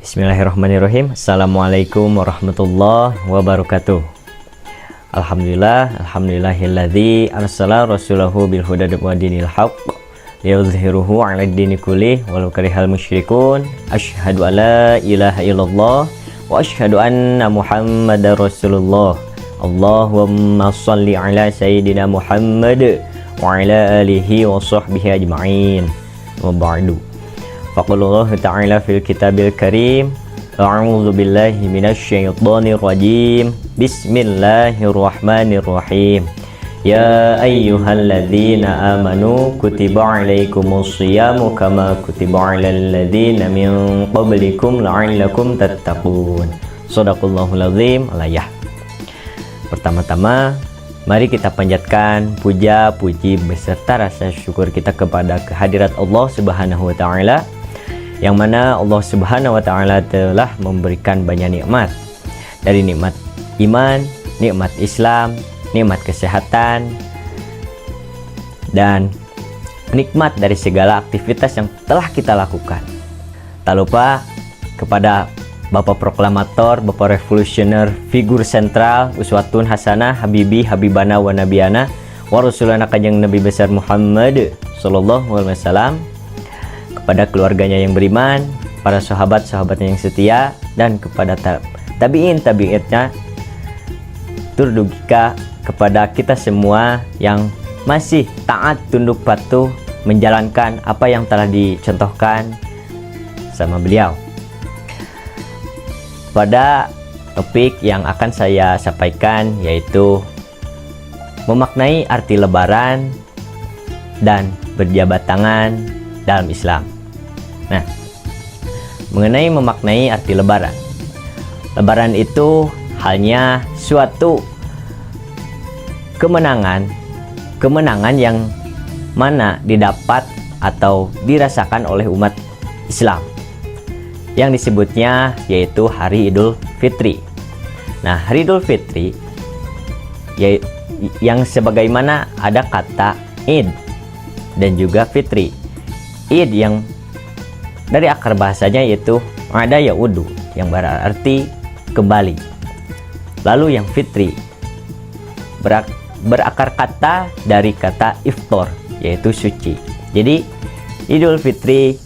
Bismillahirrahmanirrahim. Assalamualaikum warahmatullahi wabarakatuh. Alhamdulillahilladzi arsala rasulahu bil huda wa dinil haqq liyudhhiruhu 'ala ad-dini kullih walau karihal musyrikun. Asyhadu an la ilaha illallah wa asyhadu anna Muhammadar Rasulullah. Allahumma shalli ala sayyidina Muhammad wa ala alihi wa sahbihi ajma'in. Wa ba'du. Faqulullahu ta'ala fil kitabil karim. A'udzu billahi minasyaitonir rajim. Bismillahirrahmanirrahim. Ya ayyuhalladzina amanu kutiba alaikumus syiyamu kama kutiba alal ladzina min qablikum la'allakum tattaqun. Shadaqallahul azim. Alayah. Pertama-tama, mari kita panjatkan puja, puji beserta rasa syukur kita kepada kehadirat Allah Subhanahu wa taala, yang mana Allah Subhanahu wa taala telah memberikan banyak nikmat. Dari nikmat iman, nikmat Islam, nikmat kesehatan, dan nikmat dari segala aktivitas yang telah kita lakukan. Tak lupa kepada Bapak Proklamator, Bapak Revolusioner, figur sentral, uswatun hasanah, habibi, habibana wa nabiyana, wa rasulana kanjeng Nabi besar Muhammad sallallahu alaihi wasallam, kepada keluarganya yang beriman, para sahabat-sahabatnya yang setia, dan kepada tabi'in-tabi'itnya, turdugika kepada kita semua yang masih taat, tunduk patuh, menjalankan apa yang telah dicontohkan sama beliau. Pada topik yang akan saya sampaikan, yaitu memaknai arti lebaran dan berjabat tangan dalam Islam. Nah, mengenai memaknai arti lebaran. Lebaran itu hanya suatu kemenangan yang mana didapat atau dirasakan oleh umat Islam, yang disebutnya yaitu Hari Idul Fitri. Nah, Hari Idul Fitri yang sebagaimana ada kata Id dan juga Fitri. Id yang dari akar bahasanya yaitu ada yaudu, yang berarti kembali. Lalu yang Fitri berakar kata dari kata iftor, yaitu suci. Jadi Idul Fitri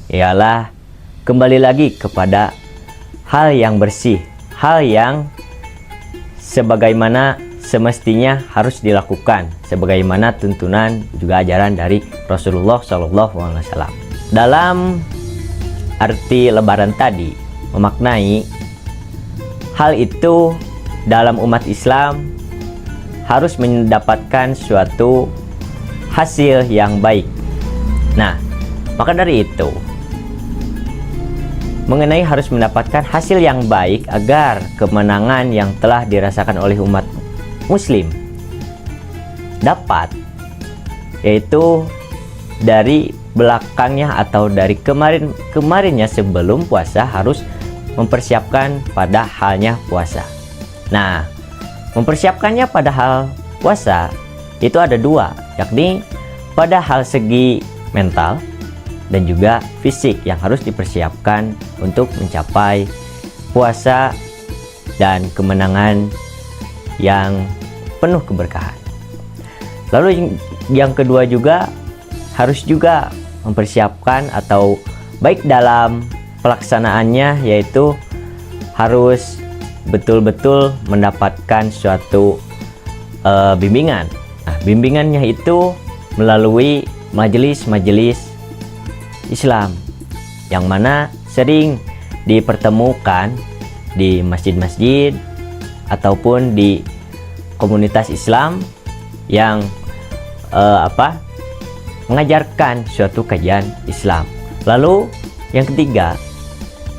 ialah kembali lagi kepada hal yang bersih, hal yang sebagaimana semestinya harus dilakukan, sebagaimana tuntunan juga ajaran dari Rasulullah SAW. Dalam arti lebaran tadi, memaknai hal itu dalam umat Islam harus mendapatkan suatu hasil yang baik. Nah, maka dari itu, mengenai harus mendapatkan hasil yang baik agar kemenangan yang telah dirasakan oleh umat Muslim dapat, yaitu dari belakangnya atau dari kemarinnya sebelum puasa harus mempersiapkan pada halnya puasa. Nah, mempersiapkannya pada hal puasa itu ada dua, yakni pada hal segi mental dan juga fisik yang harus dipersiapkan untuk mencapai puasa dan kemenangan yang penuh keberkahan. Lalu yang kedua juga harus juga mempersiapkan atau baik dalam pelaksanaannya, yaitu harus betul-betul mendapatkan suatu bimbingan. Nah, bimbingannya itu melalui majelis-majelis Islam yang mana sering dipertemukan di masjid-masjid ataupun di komunitas Islam yang mengajarkan suatu kajian Islam. Lalu yang ketiga,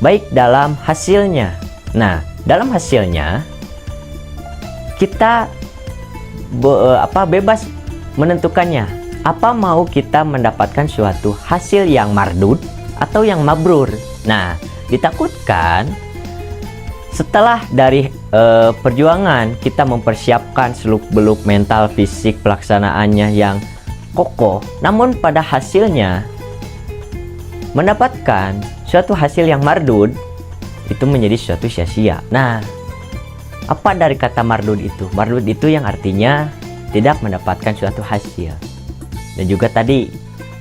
baik dalam hasilnya. Nah, dalam hasilnya kita bebas menentukannya. Apa mau kita mendapatkan suatu hasil yang mardud atau yang mabrur. Nah, ditakutkan setelah dari perjuangan kita mempersiapkan seluk-beluk mental, fisik, pelaksanaannya yang kokoh, namun pada hasilnya mendapatkan suatu hasil yang mardud, itu menjadi suatu sia-sia. Nah, apa dari kata mardud itu? Mardud itu yang artinya tidak mendapatkan suatu hasil. Dan juga tadi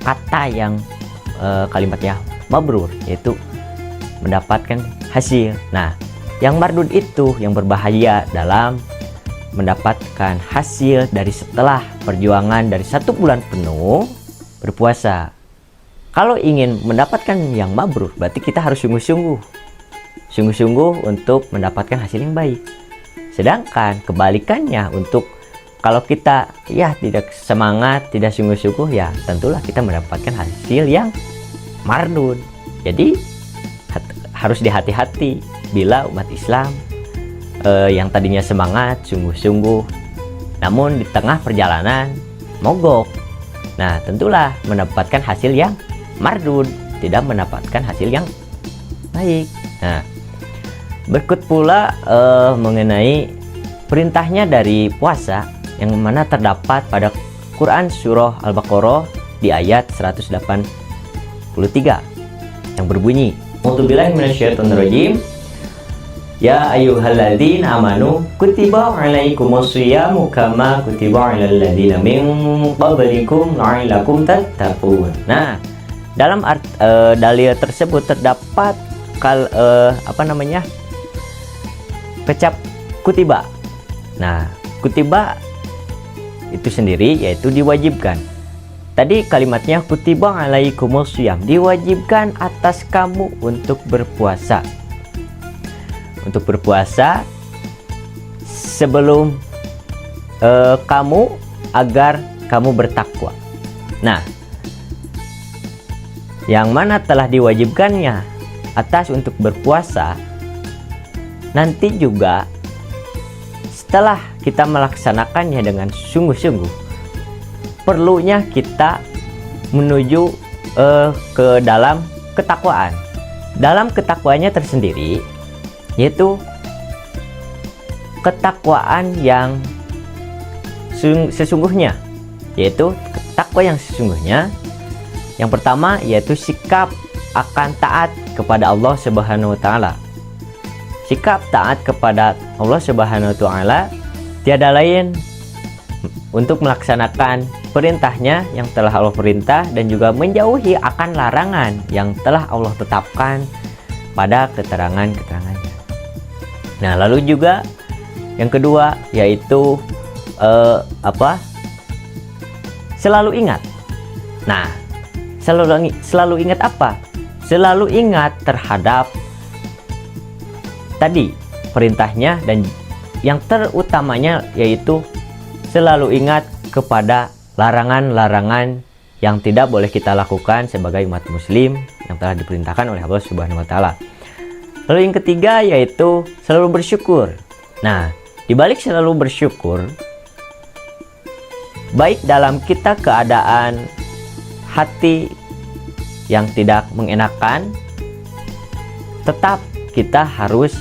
kata yang kalimatnya mabrur, yaitu mendapatkan hasil. Nah, yang mardud itu yang berbahaya dalam mendapatkan hasil dari setelah perjuangan dari 1 bulan penuh berpuasa. Kalau ingin mendapatkan yang mabrur, berarti kita harus sungguh-sungguh untuk mendapatkan hasil yang baik. Sedangkan kebalikannya, untuk kalau kita ya tidak semangat, tidak sungguh-sungguh, ya tentulah kita mendapatkan hasil yang mardud. Jadi harus dihati-hati bila umat Islam yang tadinya semangat, sungguh-sungguh, namun di tengah perjalanan mogok. Nah, tentulah mendapatkan hasil yang mardud, tidak mendapatkan hasil yang baik. Nah, berikut pula mengenai perintahnya dari puasa, yang mana terdapat pada Quran surah Al-Baqarah di ayat 183 yang berbunyi, A'udzubillahi minasyaitonirrajim. Ya ayyuhalladzina amanu kutiba alaikumus syiyamu kama kutiba alal ladzina min qablikum la'allakum tattaqun. Nah, dalam dalil tersebut terdapat kecap kutiba. Nah, kutiba itu sendiri yaitu diwajibkan. Tadi kalimatnya kutiba alaikumus syiyam, diwajibkan atas kamu untuk berpuasa. Untuk berpuasa sebelum kamu, agar kamu bertakwa. Nah, yang mana telah diwajibkannya atas untuk berpuasa, nanti juga setelah kita melaksanakannya dengan sungguh-sungguh, perlunya kita menuju ke dalam ketakwaan. Dalam ketakwaannya tersendiri, yaitu ketakwaan yang sesungguhnya, yaitu takwa yang sesungguhnya. Yang pertama yaitu sikap akan taat kepada Allah Subhanahu wa taala. Sikap taat kepada Allah Subhanahu wa taala tiada lain untuk melaksanakan perintahnya yang telah Allah perintah, dan juga menjauhi akan larangan yang telah Allah tetapkan pada keterangan-keterangannya. Nah, lalu juga yang kedua yaitu selalu ingat. Nah, selalu ingat apa? Selalu ingat terhadap tadi perintahnya, dan yang terutamanya yaitu selalu ingat kepada larangan-larangan yang tidak boleh kita lakukan sebagai umat muslim yang telah diperintahkan oleh Allah Subhanahu wa taala. Lalu yang ketiga yaitu selalu bersyukur. Nah, dibalik selalu bersyukur, baik dalam kita keadaan hati yang tidak mengenakan, tetap kita harus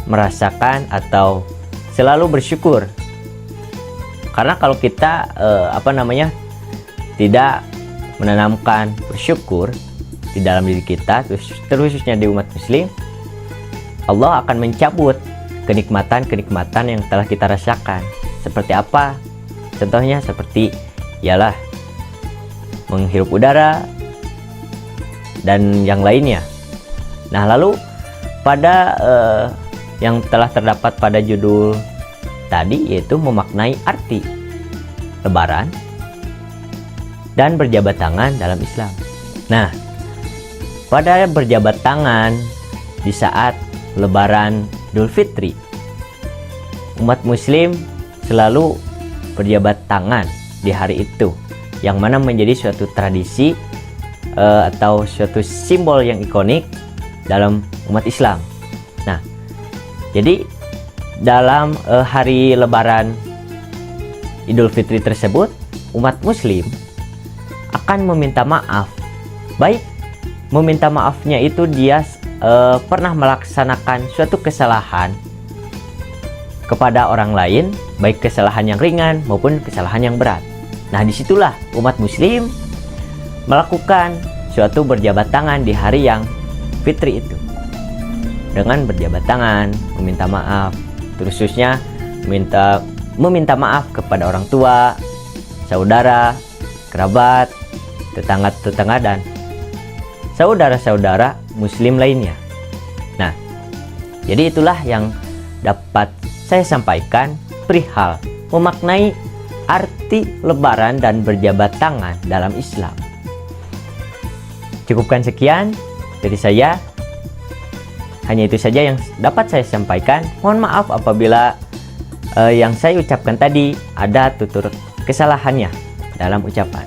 merasakan atau selalu bersyukur. Karena kalau kita tidak menanamkan bersyukur di dalam diri kita, terkhususnya di umat muslim, Allah akan mencabut kenikmatan-kenikmatan yang telah kita rasakan. Seperti apa? Contohnya seperti ialah menghirup udara dan yang lainnya. Nah, lalu pada yang telah terdapat pada judul tadi, yaitu memaknai arti Lebaran dan berjabat tangan dalam Islam. Nah, pada berjabat tangan di saat Lebaran Idul Fitri, umat muslim selalu berjabat tangan di hari itu, yang mana menjadi suatu tradisi atau suatu simbol yang ikonik dalam umat Islam. Nah, jadi dalam hari Lebaran Idul Fitri tersebut, umat muslim akan meminta maaf. Baik meminta maafnya itu dia pernah melaksanakan suatu kesalahan kepada orang lain, baik kesalahan yang ringan maupun kesalahan yang berat. Nah, disitulah umat muslim melakukan suatu berjabat tangan di hari yang fitri itu. dengan berjabat tangan, meminta maaf, khususnya meminta maaf kepada orang tua, saudara, kerabat, tetangga-tetangga, dan saudara-saudara muslim lainnya. Nah, jadi itulah yang dapat saya sampaikan perihal memaknai arti lebaran dan berjabat tangan dalam Islam. Cukupkan sekian dari saya. Hanya itu saja yang dapat saya sampaikan. Mohon maaf apabila yang saya ucapkan tadi ada tutur kesalahannya dalam ucapan.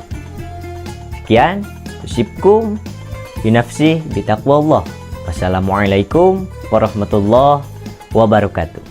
Sekian, usibkum binafsi bitaqwallah. Wassalamualaikum warahmatullahi wabarakatuh.